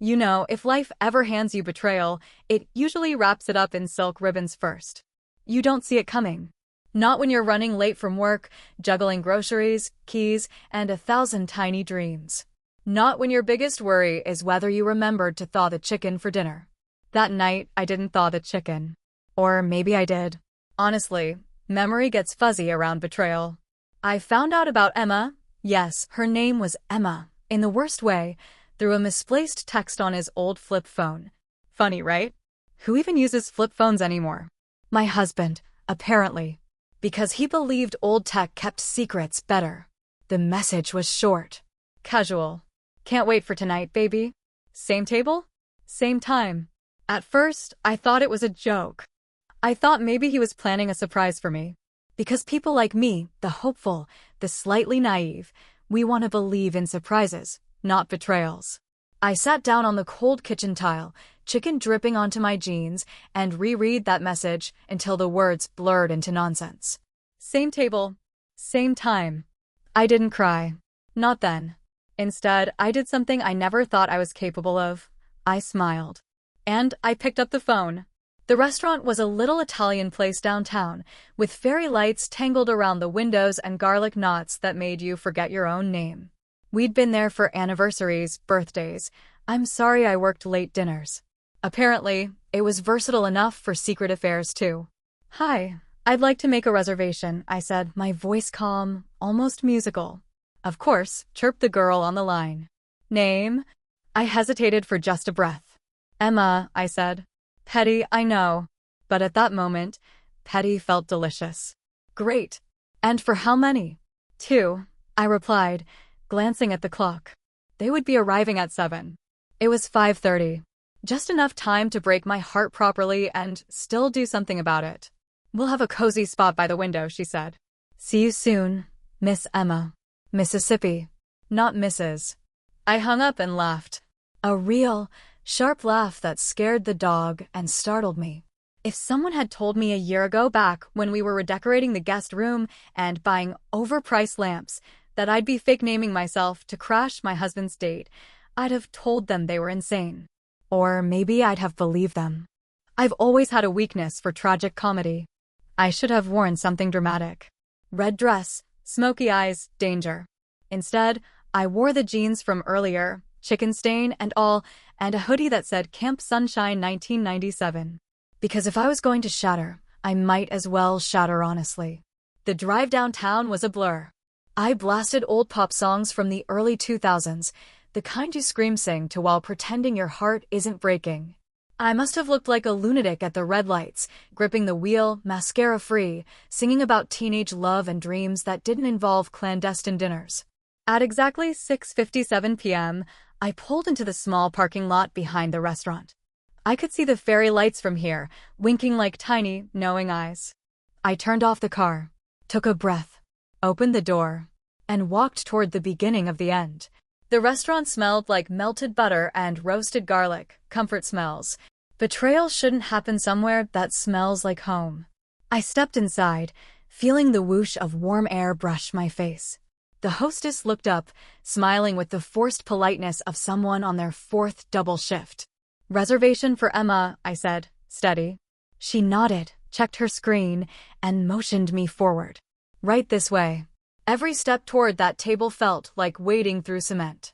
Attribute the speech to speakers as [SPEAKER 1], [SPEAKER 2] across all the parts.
[SPEAKER 1] You know, if life ever hands you betrayal, it usually wraps it up in silk ribbons first. You don't see it coming. Not when you're running late from work, juggling groceries, keys, and 1,000 tiny dreams. Not when your biggest worry is whether you remembered to thaw the chicken for dinner. That night, I didn't thaw the chicken. Or maybe I did. Honestly, memory gets fuzzy around betrayal. I found out about Emma. Yes, her name was Emma, in the worst way, through a misplaced text on his old flip phone. Funny, right? Who even uses flip phones anymore? My husband, apparently. Because he believed old tech kept secrets better. The message was short. Casual. Can't wait for tonight, baby. Same table? Same time. At first, I thought it was a joke. I thought maybe he was planning a surprise for me. Because people like me, the hopeful, the slightly naive, we want to believe in surprises, not betrayals. I sat down on the cold kitchen tile, chicken dripping onto my jeans, and reread that message until the words blurred into nonsense. Same table. Same time. I didn't cry. Not then. Instead, I did something I never thought I was capable of. I smiled. And I picked up the phone. The restaurant was a little Italian place downtown, with fairy lights tangled around the windows and garlic knots that made you forget your own name. We'd been there for anniversaries, birthdays. I'm sorry I worked late dinners. Apparently, it was versatile enough for secret affairs too. Hi, I'd like to make a reservation, I said, my voice calm, almost musical. Of course, chirped the girl on the line. Name? I hesitated for just a breath. Emma, I said. Petty, I know. But at that moment, petty felt delicious. Great. And for how many? 2, I replied, glancing at the clock. They would be arriving at 7. It was 5:30. Just enough time to break my heart properly and still do something about it. We'll have a cozy spot by the window, she said. See you soon, Miss Emma. Mississippi. Not Mrs. I hung up and laughed. A real, sharp laugh that scared the dog and startled me. If someone had told me a year ago back when we were redecorating the guest room and buying overpriced lamps that I'd be fake naming myself to crash my husband's date, I'd have told them they were insane. Or maybe I'd have believed them. I've always had a weakness for tragic comedy. I should have worn something dramatic. Red dress, smoky eyes, danger. Instead, I wore the jeans from earlier, chicken stain and all, and a hoodie that said Camp Sunshine 1997. Because if I was going to shatter, I might as well shatter honestly. The drive downtown was a blur. I blasted old pop songs from the early 2000s, the kind you scream sing to while pretending your heart isn't breaking. I must have looked like a lunatic at the red lights, gripping the wheel, mascara free, singing about teenage love and dreams that didn't involve clandestine dinners. At exactly 6:57 p.m., I pulled into the small parking lot behind the restaurant. I could see the fairy lights from here, winking like tiny, knowing eyes. I turned off the car, took a breath, opened the door, and walked toward the beginning of the end. The restaurant smelled like melted butter and roasted garlic, comfort smells. Betrayal shouldn't happen somewhere that smells like home. I stepped inside, feeling the whoosh of warm air brush my face. The hostess looked up, smiling with the forced politeness of someone on their 4th double shift. Reservation for Emma, I said, steady. She nodded, checked her screen, and motioned me forward. Right this way. Every step toward that table felt like wading through cement.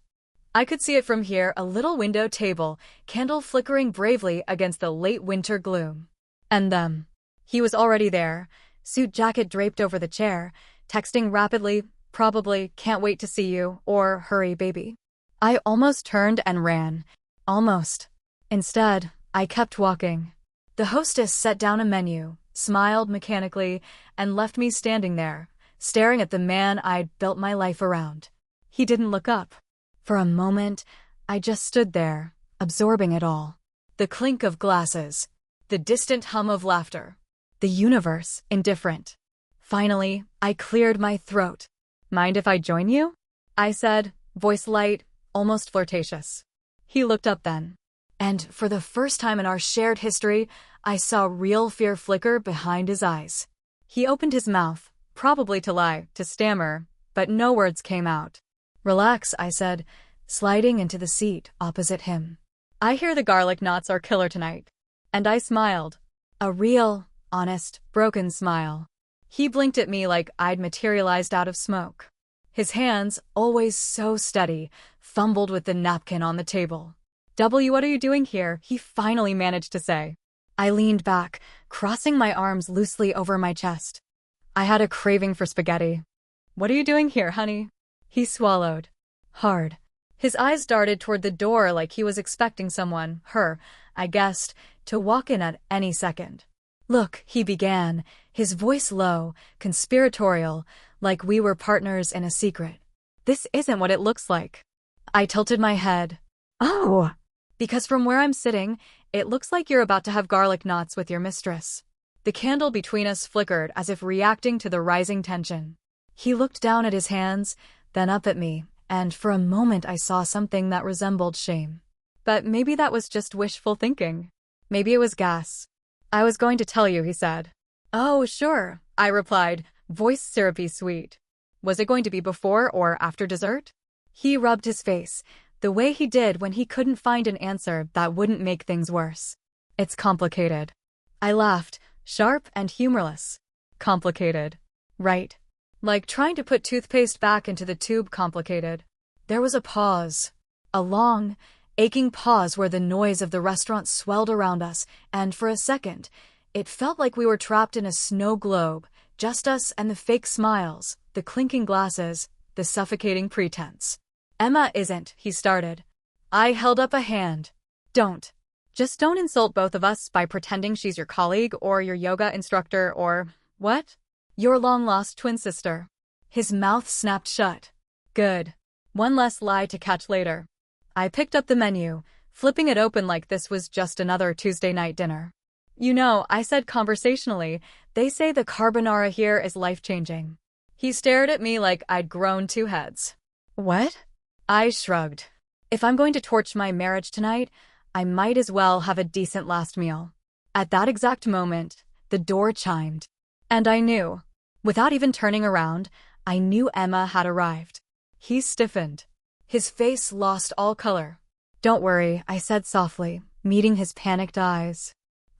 [SPEAKER 1] I could see it from here, a little window table, candle flickering bravely against the late winter gloom. And them. He was already there, suit jacket draped over the chair, texting rapidly, probably can't wait to see you, or hurry baby. I almost turned and ran. Almost. Instead, I kept walking. The hostess set down a menu, smiled mechanically, and left me standing there, staring at the man I'd built my life around. He didn't look up. For a moment, I just stood there, absorbing it all. The clink of glasses, the distant hum of laughter, the universe indifferent. Finally, I cleared my throat. Mind if I join you? I said, voice light, almost flirtatious. He looked up then. And for the first time in our shared history, I saw real fear flicker behind his eyes. He opened his mouth, probably to lie, to stammer, but no words came out. Relax, I said, sliding into the seat opposite him. I hear the garlic knots are killer tonight. And I smiled. A real, honest, broken smile. He blinked at me like I'd materialized out of smoke. His hands, always so steady, fumbled with the napkin on the table. What are you doing here? He finally managed to say. I leaned back, crossing my arms loosely over my chest. I had a craving for spaghetti. What are you doing here, honey? He swallowed. Hard. His eyes darted toward the door like he was expecting someone, her, I guessed, to walk in at any second. Look, he began, his voice low, conspiratorial, like we were partners in a secret. This isn't what it looks like. I tilted my head. Oh! Because from where I'm sitting, it looks like you're about to have garlic knots with your mistress. The candle between us flickered as if reacting to the rising tension. He looked down at his hands, then up at me, and for a moment I saw something that resembled shame. But maybe that was just wishful thinking. Maybe it was gas. I was going to tell you, he said. Oh, sure, I replied, voice syrupy sweet. Was it going to be before or after dessert? He rubbed his face, the way he did when he couldn't find an answer that wouldn't make things worse. It's complicated. I laughed, sharp and humorless. Complicated. Right. Like trying to put toothpaste back into the tube complicated. There was a pause. A long, aching pause where the noise of the restaurant swelled around us, and for a second, it felt like we were trapped in a snow globe, just us and the fake smiles, the clinking glasses, the suffocating pretense. Emma isn't, he started. I held up a hand. Don't. Just don't insult both of us by pretending she's your colleague or your yoga instructor or, what? Your long-lost twin sister. His mouth snapped shut. Good. One less lie to catch later. I picked up the menu, flipping it open like this was just another Tuesday night dinner. You know, I said conversationally, they say the carbonara here is life-changing. He stared at me like I'd grown 2 heads. What? I shrugged. If I'm going to torch my marriage tonight, I might as well have a decent last meal. At that exact moment, the door chimed. And I knew. Without even turning around, I knew Emma had arrived. He stiffened. His face lost all color. Don't worry, I said softly, meeting his panicked eyes.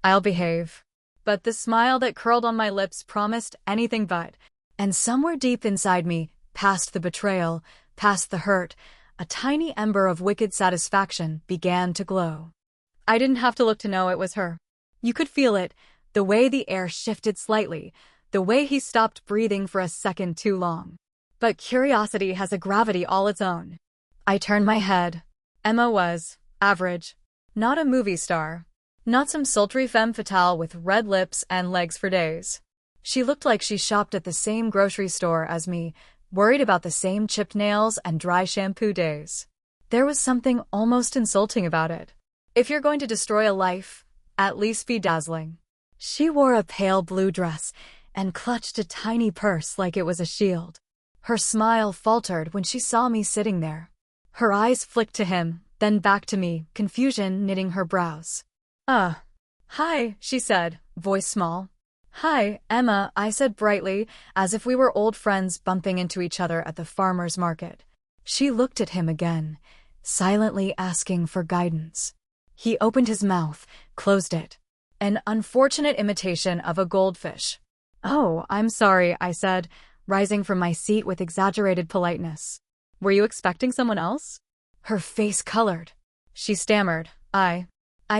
[SPEAKER 1] I'll behave. But the smile that curled on my lips promised anything but. And somewhere deep inside me, past the betrayal, past the hurt, a tiny ember of wicked satisfaction began to glow. I didn't have to look to know it was her. You could feel it, the way the air shifted slightly, the way he stopped breathing for a second too long. But curiosity has a gravity all its own. I turned my head. Emma was average. Not a movie star. Not some sultry femme fatale with red lips and legs for days. She looked like she shopped at the same grocery store as me, worried about the same chipped nails and dry shampoo days. There was something almost insulting about it. If you're going to destroy a life, at least be dazzling. She wore a pale blue dress and clutched a tiny purse like it was a shield. Her smile faltered when she saw me sitting there. Her eyes flicked to him, then back to me, confusion knitting her brows. Hi, she said, voice small. Hi, Emma, I said brightly, as if we were old friends bumping into each other at the farmer's market. She looked at him again, silently asking for guidance. He opened his mouth, closed it. An unfortunate imitation of a goldfish. Oh, I'm sorry, I said, rising from my seat with exaggerated politeness. Were you expecting someone else? Her face colored. She stammered, I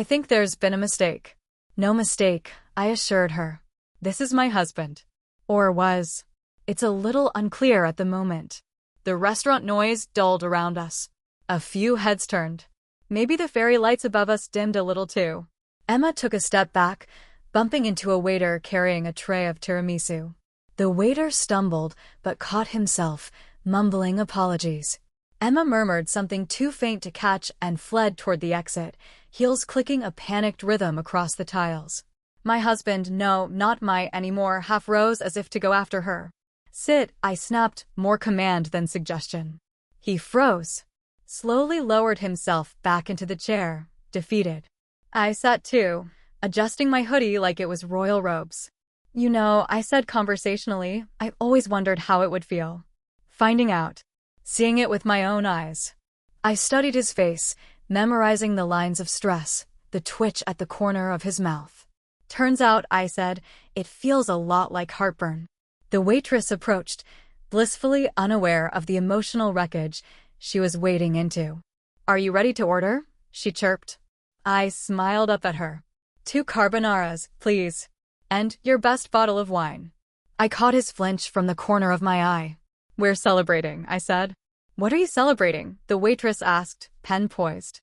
[SPEAKER 1] think there's been a mistake. No mistake, I assured her. This is my husband. Or was. It's a little unclear at the moment. The restaurant noise dulled around us. A few heads turned. Maybe the fairy lights above us dimmed a little too. Emma took a step back, bumping into a waiter carrying a tray of tiramisu. The waiter stumbled, but caught himself, mumbling apologies. Emma murmured something too faint to catch and fled toward the exit, heels clicking a panicked rhythm across the tiles. My husband, no, not my anymore, half rose as if to go after her. Sit, I snapped, more command than suggestion. He froze. Slowly lowered himself back into the chair, defeated. I sat too, adjusting my hoodie like it was royal robes. You know, I said conversationally, I always wondered how it would feel. Finding out. Seeing it with my own eyes. I studied his face, memorizing the lines of stress, the twitch at the corner of his mouth. Turns out, I said, it feels a lot like heartburn. The waitress approached, blissfully unaware of the emotional wreckage she was wading into. "Are you ready to order?" she chirped. I smiled up at her. "2 carbonaras, please. And your best bottle of wine." I caught his flinch from the corner of my eye. "We're celebrating," I said. "What are you celebrating?" the waitress asked, pen poised.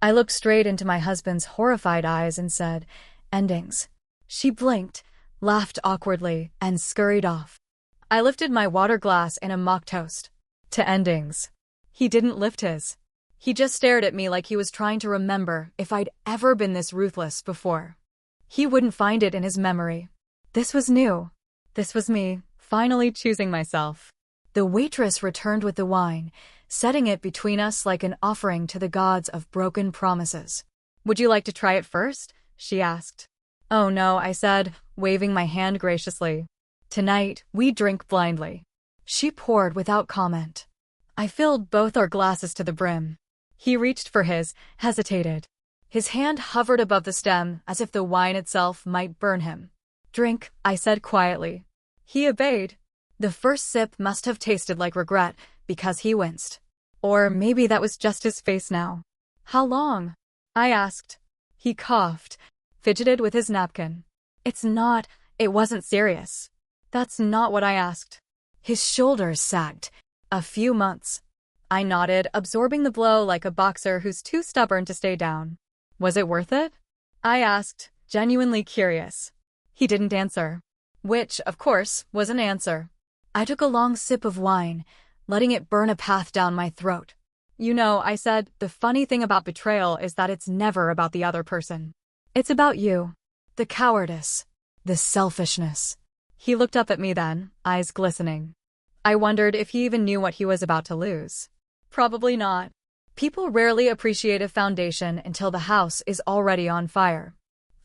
[SPEAKER 1] I looked straight into my husband's horrified eyes and said, "Endings." She blinked, laughed awkwardly, and scurried off. I lifted my water glass in a mock toast. "To endings." He didn't lift his. He just stared at me like he was trying to remember if I'd ever been this ruthless before. He wouldn't find it in his memory. This was new. This was me, finally choosing myself. The waitress returned with the wine, setting it between us like an offering to the gods of broken promises. "Would you like to try it first?" she asked. "Oh no," I said, waving my hand graciously. "Tonight, we drink blindly." She poured without comment. I filled both our glasses to the brim. He reached for his, hesitated. His hand hovered above the stem as if the wine itself might burn him. "Drink," I said quietly. He obeyed. The first sip must have tasted like regret because he winced. Or maybe that was just his face now. "How long?" I asked. He coughed, fidgeted with his napkin. It wasn't serious." "That's not what I asked." His shoulders sagged. "A few months." I nodded, absorbing the blow like a boxer who's too stubborn to stay down. "Was it worth it?" I asked, genuinely curious. He didn't answer. Which, of course, was an answer. I took a long sip of wine, letting it burn a path down my throat. "You know," I said, "the funny thing about betrayal is that it's never about the other person. It's about you. The cowardice. The selfishness." He looked up at me then, eyes glistening. I wondered if he even knew what he was about to lose. Probably not. People rarely appreciate a foundation until the house is already on fire.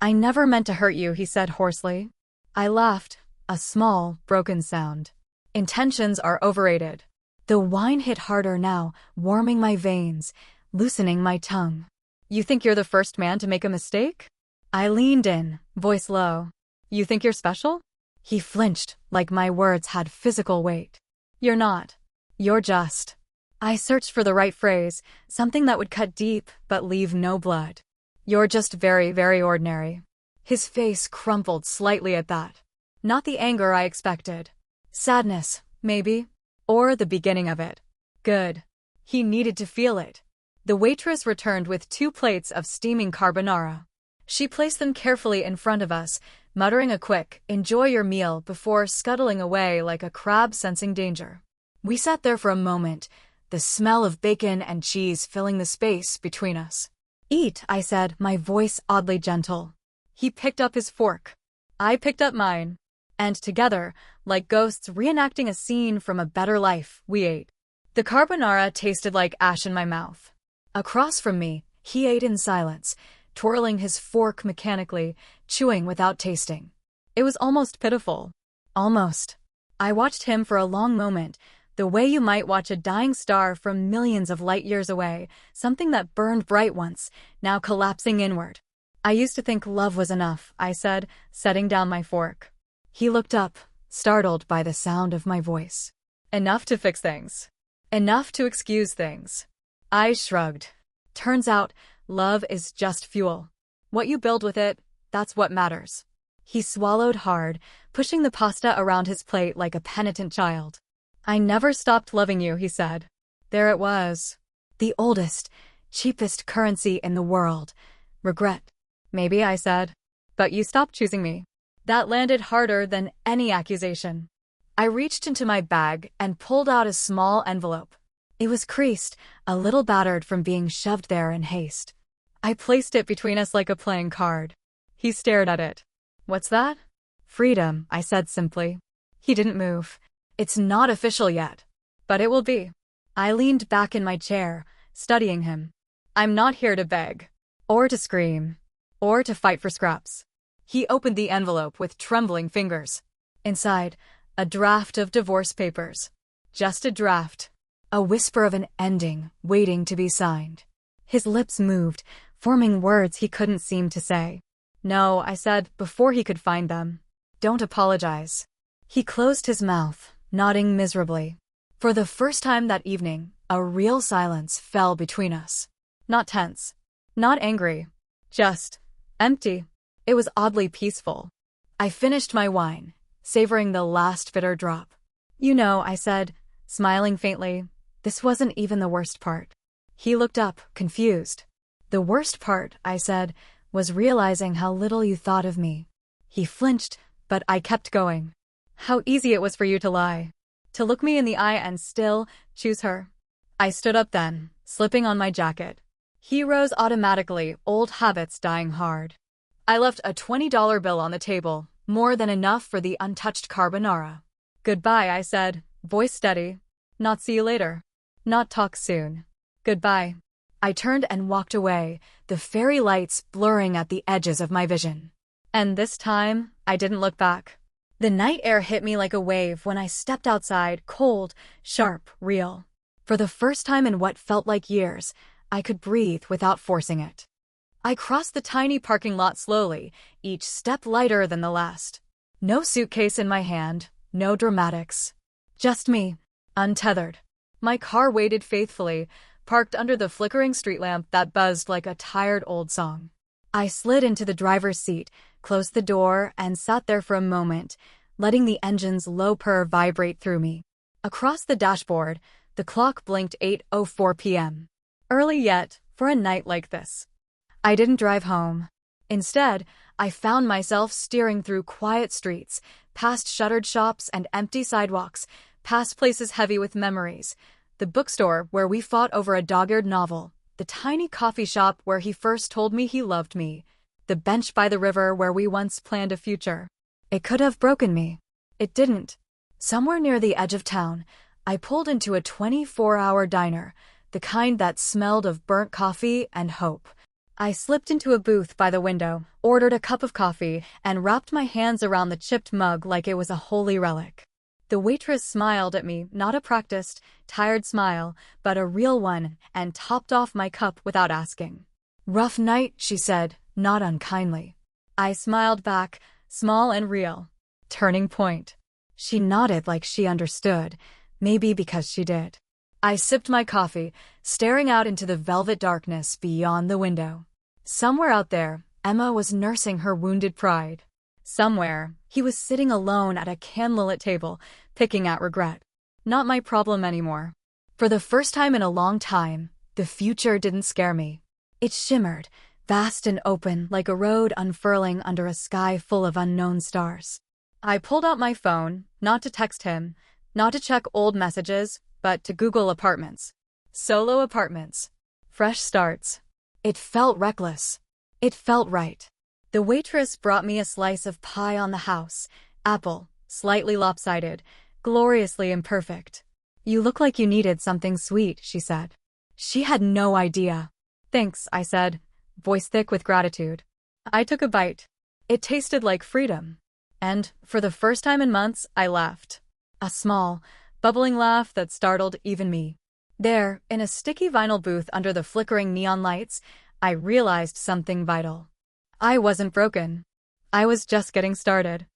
[SPEAKER 1] "I never meant to hurt you," he said hoarsely. I laughed, a small, broken sound. Intentions are overrated. The wine hit harder now, warming my veins, loosening my tongue. "You think you're the first man to make a mistake?" I leaned in, voice low. "You think you're special?" He flinched, like my words had physical weight. "You're not. You're just." I searched for the right phrase, something that would cut deep but leave no blood. "You're just very, very ordinary." His face crumpled slightly at that. Not the anger I expected. Sadness, maybe. Or the beginning of it. Good. He needed to feel it. The waitress returned with 2 plates of steaming carbonara. She placed them carefully in front of us, muttering a quick, "Enjoy your meal," before scuttling away like a crab sensing danger. We sat there for a moment, the smell of bacon and cheese filling the space between us. "Eat," I said, my voice oddly gentle. He picked up his fork. I picked up mine. And together, like ghosts reenacting a scene from a better life, we ate. The carbonara tasted like ash in my mouth. Across from me, he ate in silence, twirling his fork mechanically, chewing without tasting. It was almost pitiful. Almost. I watched him for a long moment, the way you might watch a dying star from millions of light years away, something that burned bright once, now collapsing inward. "I used to think love was enough," I said, setting down my fork. He looked up, startled by the sound of my voice. "Enough to fix things. Enough to excuse things." I shrugged. Turns out, love is just fuel. What you build with it, that's what matters. He swallowed hard, pushing the pasta around his plate like a penitent child. "I never stopped loving you," he said. There it was. The oldest, cheapest currency in the world. Regret. "Maybe," I said. "But you stopped choosing me." That landed harder than any accusation. I reached into my bag and pulled out a small envelope. It was creased, a little battered from being shoved there in haste. I placed it between us like a playing card. He stared at it. "What's that?" "Freedom," I said simply. He didn't move. "It's not official yet. But it will be." I leaned back in my chair, studying him. "I'm not here to beg. Or to scream. Or to fight for scraps." He opened the envelope with trembling fingers. Inside, a draft of divorce papers. Just a draft. A whisper of an ending, waiting to be signed. His lips moved, forming words he couldn't seem to say. "No," I said, before he could find them. "Don't apologize." He closed his mouth, nodding miserably. For the first time that evening, a real silence fell between us. Not tense. Not angry. Just empty. It was oddly peaceful. I finished my wine, savoring the last bitter drop. "You know," I said, smiling faintly, "this wasn't even the worst part." He looked up, confused. "The worst part," I said, "was realizing how little you thought of me." He flinched, but I kept going. How easy it was for you to lie. To look me in the eye and still choose her. I stood up then, slipping on my jacket. He rose automatically, old habits dying hard. I left a $20 bill on the table, more than enough for the untouched carbonara. "Goodbye," I said, voice steady. "Not see you later. Not talk soon. Goodbye." I turned and walked away, the fairy lights blurring at the edges of my vision. And this time, I didn't look back. The night air hit me like a wave when I stepped outside, cold, sharp, real. For the first time in what felt like years, I could breathe without forcing it. I crossed the tiny parking lot slowly, each step lighter than the last. No suitcase in my hand, no dramatics. Just me, untethered. My car waited faithfully, parked under the flickering street lamp that buzzed like a tired old song. I slid into the driver's seat, closed the door, and sat there for a moment, letting the engine's low purr vibrate through me. Across the dashboard, the clock blinked 8:04 p.m. Early yet, for a night like this. I didn't drive home. Instead, I found myself steering through quiet streets, past shuttered shops and empty sidewalks, past places heavy with memories. The bookstore where we fought over a dog-eared novel, the tiny coffee shop where he first told me he loved me, the bench by the river where we once planned a future. It could have broken me. It didn't. Somewhere near the edge of town, I pulled into a 24-hour diner, the kind that smelled of burnt coffee and hope. I slipped into a booth by the window, ordered a cup of coffee, and wrapped my hands around the chipped mug like it was a holy relic. The waitress smiled at me, not a practiced, tired smile, but a real one, and topped off my cup without asking. "Rough night," she said, not unkindly. I smiled back, small and real. Turning point. She nodded like she understood, maybe because she did. I sipped my coffee, staring out into the velvet darkness beyond the window. Somewhere out there, Emma was nursing her wounded pride. Somewhere, he was sitting alone at a candlelit table, picking at regret. Not my problem anymore. For the first time in a long time, the future didn't scare me. It shimmered, vast and open, like a road unfurling under a sky full of unknown stars. I pulled out my phone, not to text him, not to check old messages, but to Google apartments. Solo apartments. Fresh starts. It felt reckless. It felt right. The waitress brought me a slice of pie on the house, apple, slightly lopsided, gloriously imperfect. "You look like you needed something sweet," she said. She had no idea. "Thanks," I said, voice thick with gratitude. I took a bite. It tasted like freedom. And, for the first time in months, I laughed. A small, bubbling laugh that startled even me. There, in a sticky vinyl booth under the flickering neon lights, I realized something vital. I wasn't broken. I was just getting started.